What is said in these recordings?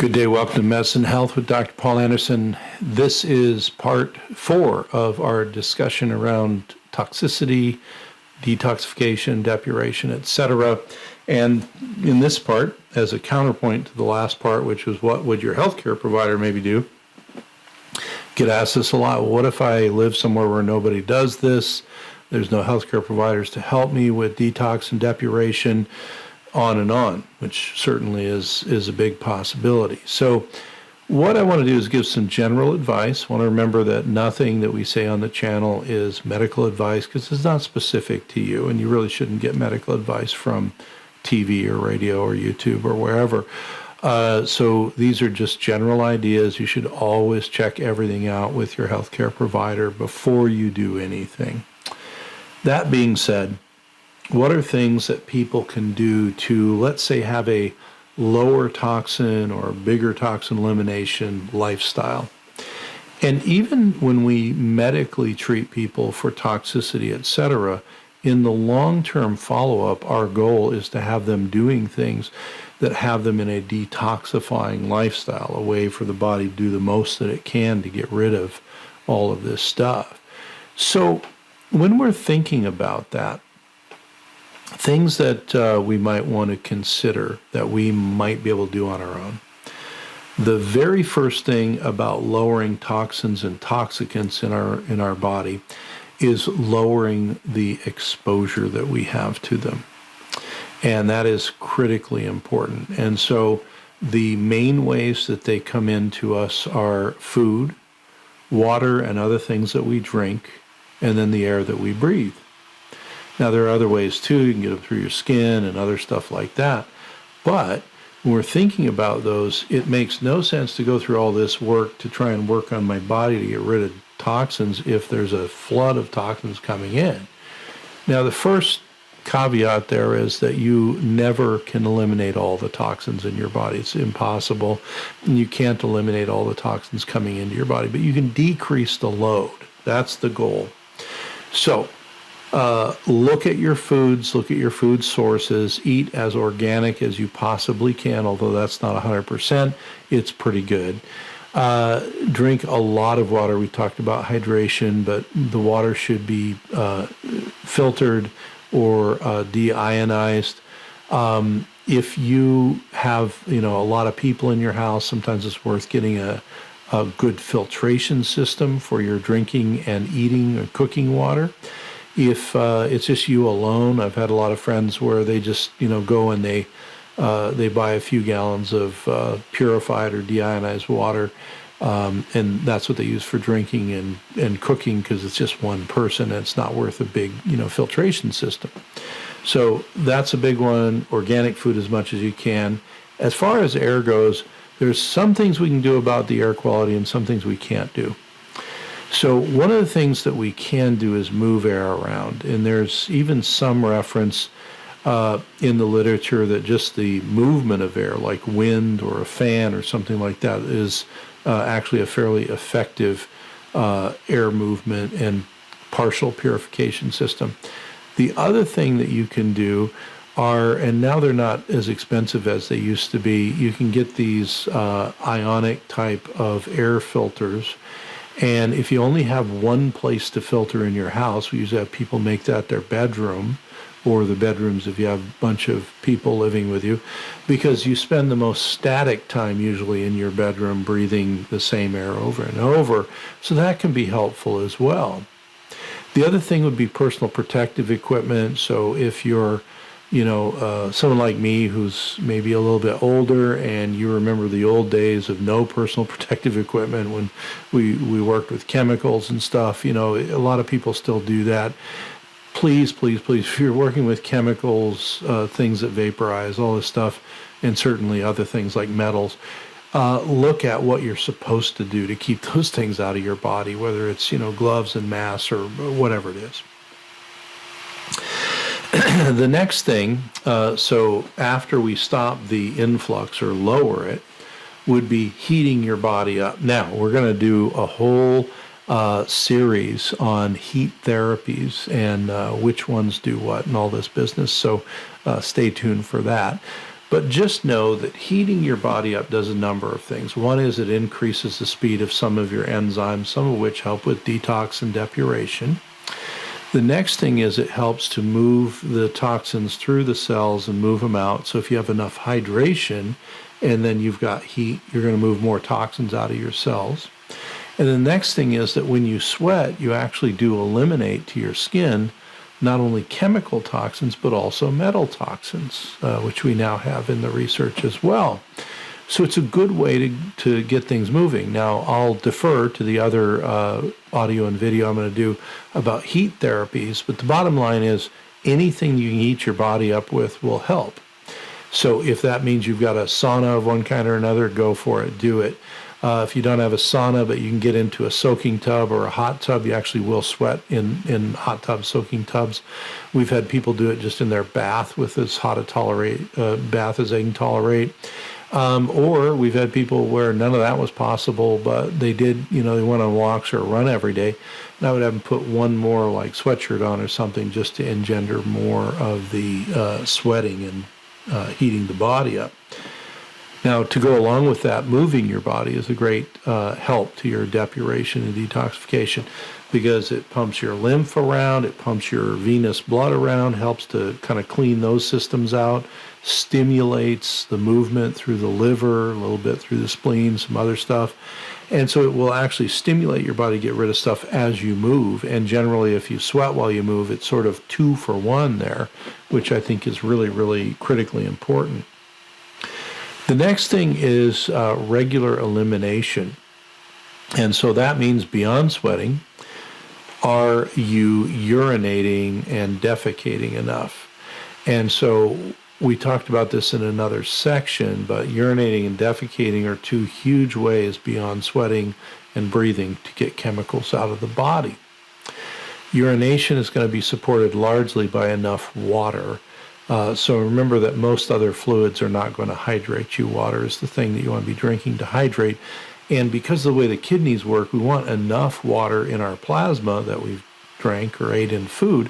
Good day. Welcome to Medicine Health with Dr. Paul Anderson. This is part 4 of our discussion around toxicity, detoxification, depuration, etc. And in this part, as a counterpoint to the last part, which was what would your healthcare provider maybe do, get asked this a lot. Well, what if I live somewhere where nobody does this? There's no healthcare providers to help me with detox and depuration, on and on, which certainly is a big possibility. So what I want to do is give some general advice. I want to remember that nothing that we say on the channel is medical advice because it's not specific to you, and you really shouldn't get medical advice from TV or radio or YouTube or wherever. So these are just general ideas. You should always check everything out with your healthcare provider before you do anything. That being said, what are things that people can do to, let's say, have a lower toxin or bigger toxin elimination lifestyle? And even when we medically treat people for toxicity, etc., in the long-term follow-up, our goal is to have them doing things that have them in a detoxifying lifestyle, a way for the body to do the most that it can to get rid of all of this stuff. So when we're thinking about that, things that we might want to consider that we might be able to do on our own. The very first thing about lowering toxins and toxicants in our body is lowering the exposure that we have to them. And that is critically important. And so the main ways that they come into us are food, water, and other things that we drink, and then the air that we breathe. Now, there are other ways, too. You can get them through your skin and other stuff like that. But when we're thinking about those, it makes no sense to go through all this work to try and work on my body to get rid of toxins if there's a flood of toxins coming in. Now, the first caveat there is that you never can eliminate all the toxins in your body. It's impossible. And you can't eliminate all the toxins coming into your body, but you can decrease the load. That's the goal. So, look at your foods, look at your food sources, eat as organic as you possibly can, although that's not 100%, it's pretty good. Drink a lot of water. We talked about hydration, but the water should be filtered or deionized. If you have, a lot of people in your house, sometimes it's worth getting a good filtration system for your drinking and eating or cooking water. If it's just you alone, I've had a lot of friends where they just, go and they buy a few gallons of purified or deionized water, and that's what they use for drinking and cooking because it's just one person and it's not worth a big, filtration system. So that's a big one. Organic food as much as you can. As far as air goes, there's some things we can do about the air quality and some things we can't do. So one of the things that we can do is move air around, and there's even some reference in the literature that just the movement of air, like wind or a fan or something like that, is actually a fairly effective air movement and partial purification system. The other thing that you can do are, and now they're not as expensive as they used to be, you can get these ionic type of air filters. And if you only have one place to filter in your house, we usually have people make that their bedroom, or the bedrooms if you have a bunch of people living with you, because you spend the most static time usually in your bedroom breathing the same air over and over. So that can be helpful as well. The other thing would be personal protective equipment. So if you're someone like me who's maybe a little bit older and you remember the old days of no personal protective equipment when we worked with chemicals and stuff, a lot of people still do that. Please, if you're working with chemicals, things that vaporize, all this stuff, and certainly other things like metals, look at what you're supposed to do to keep those things out of your body, whether it's, gloves and masks or whatever it is. The next thing, so after we stop the influx or lower it, would be heating your body up. Now, we're going to do a whole series on heat therapies and which ones do what and all this business, so stay tuned for that. But just know that heating your body up does a number of things. One is it increases the speed of some of your enzymes, some of which help with detox and depuration. The next thing is it helps to move the toxins through the cells and move them out. So if you have enough hydration and then you've got heat, you're going to move more toxins out of your cells. And the next thing is that when you sweat, you actually do eliminate to your skin not only chemical toxins, but also metal toxins, which we now have in the research as well. So it's a good way to get things moving. Now, I'll defer to the other audio and video I'm going to do about heat therapies, but the bottom line is anything you can heat your body up with will help. So if that means you've got a sauna of one kind or another, go for it, do it. If you don't have a sauna, but you can get into a soaking tub or a hot tub, you actually will sweat in hot tubs, soaking tubs. We've had people do it just in their bath with as hot a bath as they can tolerate. Or we've had people where none of that was possible, but they did, they went on walks or run every day. And I would have them put one more like sweatshirt on or something just to engender more of the sweating and heating the body up. Now, to go along with that, moving your body is a great help to your depuration and detoxification because it pumps your lymph around, it pumps your venous blood around, helps to kind of clean those systems out, stimulates the movement through the liver, a little bit through the spleen, some other stuff. And so it will actually stimulate your body to get rid of stuff as you move. And generally, if you sweat while you move, it's sort of 2 for 1 there, which I think is really, really critically important. The next thing is regular elimination. And so that means beyond sweating, are you urinating and defecating enough? And so we talked about this in another section, but urinating and defecating are 2 huge ways beyond sweating and breathing to get chemicals out of the body. Urination is going to be supported largely by enough water. So remember that most other fluids are not going to hydrate you. Water is the thing that you want to be drinking to hydrate. And because of the way the kidneys work, we want enough water in our plasma that we've drank or ate in food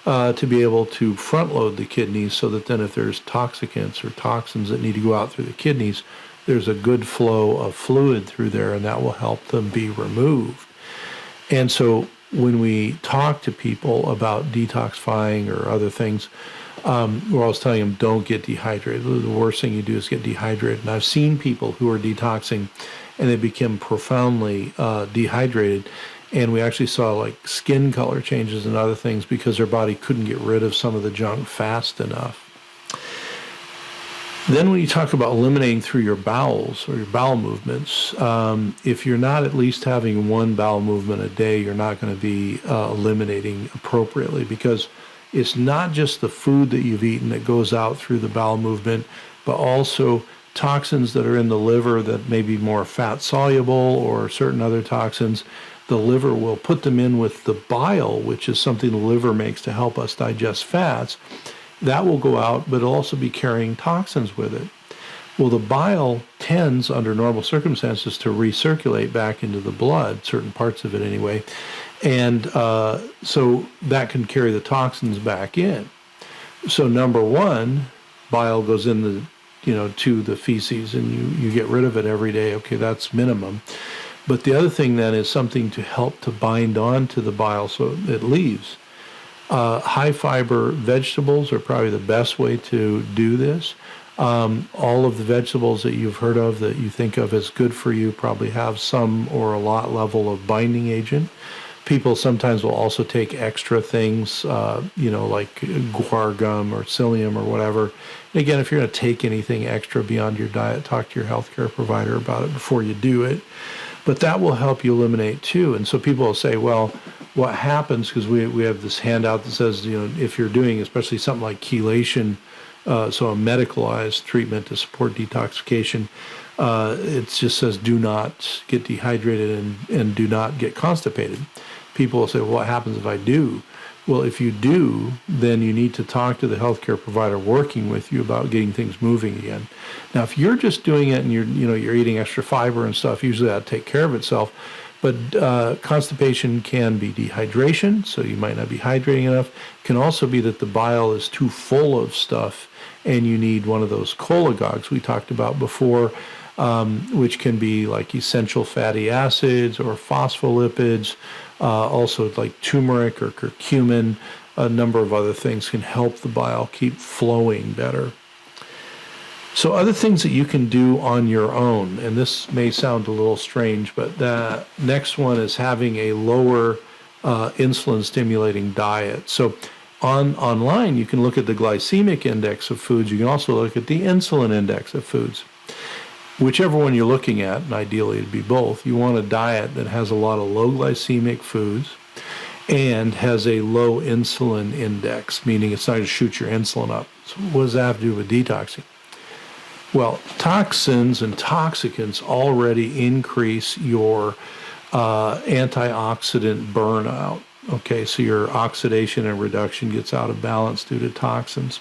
to be able to front load the kidneys so that then if there's toxicants or toxins that need to go out through the kidneys, there's a good flow of fluid through there and that will help them be removed. And so when we talk to people about detoxifying or other things, we're always telling them don't get dehydrated. The worst thing you do is get dehydrated. And I've seen people who are detoxing and they become profoundly dehydrated. And we actually saw like skin color changes and other things because their body couldn't get rid of some of the junk fast enough. Then when you talk about eliminating through your bowels or your bowel movements, if you're not at least having 1 bowel movement a day, you're not going to be eliminating appropriately because it's not just the food that you've eaten that goes out through the bowel movement, but also toxins that are in the liver that may be more fat soluble or certain other toxins. The liver will put them in with the bile, which is something the liver makes to help us digest fats. That will go out, but it'll also be carrying toxins with it. Well, the bile tends, under normal circumstances, to recirculate back into the blood, certain parts of it anyway. And so that can carry the toxins back in. So number 1, bile goes in to the feces and you get rid of it every day. Okay, that's minimum. But the other thing then is something to help to bind on to the bile so it leaves. High fiber vegetables are probably the best way to do this. All of the vegetables that you've heard of that you think of as good for you probably have some or a lot level of binding agent. People sometimes will also take extra things, like guar gum or psyllium or whatever. And again, if you're going to take anything extra beyond your diet, talk to your healthcare provider about it before you do it. But that will help you eliminate too. And so people will say, well, what happens, because we have this handout that says, if you're doing especially something like chelation, so a medicalized treatment to support detoxification, it just says do not get dehydrated and do not get constipated. People will say, well, what happens if I do? Well, if you do, then you need to talk to the healthcare provider working with you about getting things moving again. Now, if you're just doing it and you're eating extra fiber and stuff, usually that'll take care of itself. But constipation can be dehydration, so you might not be hydrating enough. It can also be that the bile is too full of stuff and you need one of those cholagogues we talked about before, which can be like essential fatty acids or phospholipids, also like turmeric or curcumin. A number of other things can help the bile keep flowing better. So other things that you can do on your own, and this may sound a little strange, but the next one is having a lower insulin stimulating diet. So online, you can look at the glycemic index of foods. You can also look at the insulin index of foods. Whichever one you're looking at, and ideally it'd be both, you want a diet that has a lot of low glycemic foods and has a low insulin index, meaning it's not going to shoot your insulin up. So what does that have to do with detoxing? Well, toxins and toxicants already increase your antioxidant burnout. Okay, so your oxidation and reduction gets out of balance due to toxins.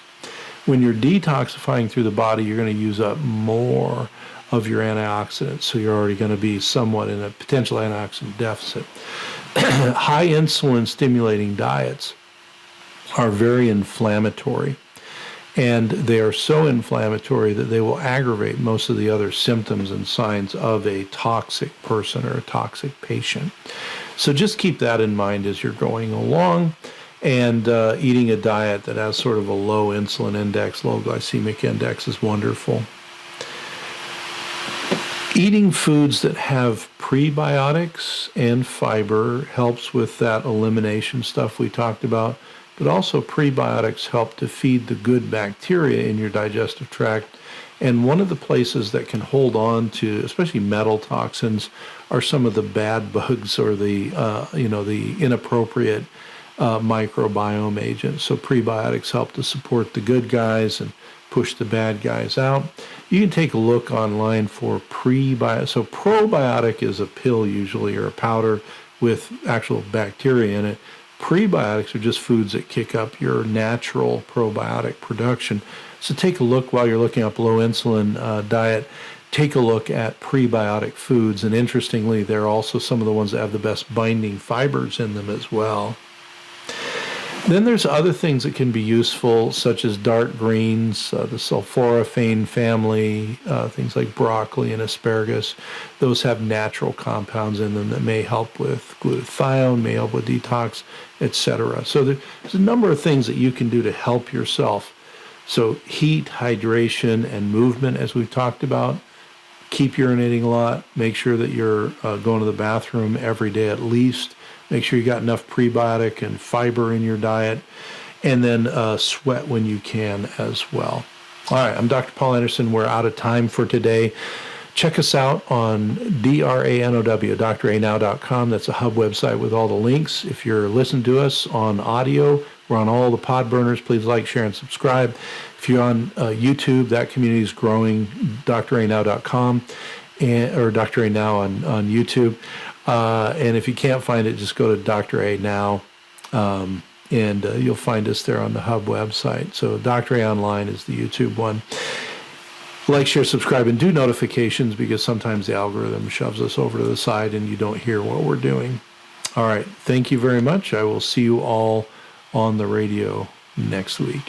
When you're detoxifying through the body, you're going to use up more of your antioxidants, so you're already going to be somewhat in a potential antioxidant deficit. High insulin stimulating diets are very inflammatory, and they are so inflammatory that they will aggravate most of the other symptoms and signs of a toxic person or a toxic patient. So just keep that in mind as you're going along, and eating a diet that has sort of a low insulin index, low glycemic index is wonderful. Eating foods that have prebiotics and fiber helps with that elimination stuff we talked about, but also prebiotics help to feed the good bacteria in your digestive tract. And one of the places that can hold on to, especially metal toxins, are some of the bad bugs or the inappropriate microbiome agents. So prebiotics help to support the good guys and push the bad guys out. You can take a look online for prebiotic. So probiotic is a pill usually or a powder with actual bacteria in it. Prebiotics are just foods that kick up your natural probiotic production. So take a look while you're looking up low insulin diet. Take a look at prebiotic foods. And interestingly, they're also some of the ones that have the best binding fibers in them as well. Then there's other things that can be useful, such as dark greens, the sulforaphane family, things like broccoli and asparagus. Those have natural compounds in them that may help with glutathione, may help with detox, etc. So there's a number of things that you can do to help yourself. So heat, hydration, and movement, as we've talked about. Keep urinating a lot. Make sure that you're going to the bathroom every day at least. Make sure you got enough prebiotic and fiber in your diet, and then sweat when you can as well. All right, I'm Dr. Paul Anderson. We're out of time for today. Check us out on DRANOW, dranow.com. That's a hub website with all the links. If you're listening to us on audio, we're on all the pod burners. Please like, share, and subscribe. If you're on YouTube, that community is growing, dranow.com, or Dr. A Now on YouTube. And if you can't find it, just go to Dr. A Now, and you'll find us there on the Hub website. So Dr. A Online is the YouTube one. Like, share, subscribe, and do notifications, because sometimes the algorithm shoves us over to the side and you don't hear what we're doing. All right. Thank you very much. I will see you all on the radio next week.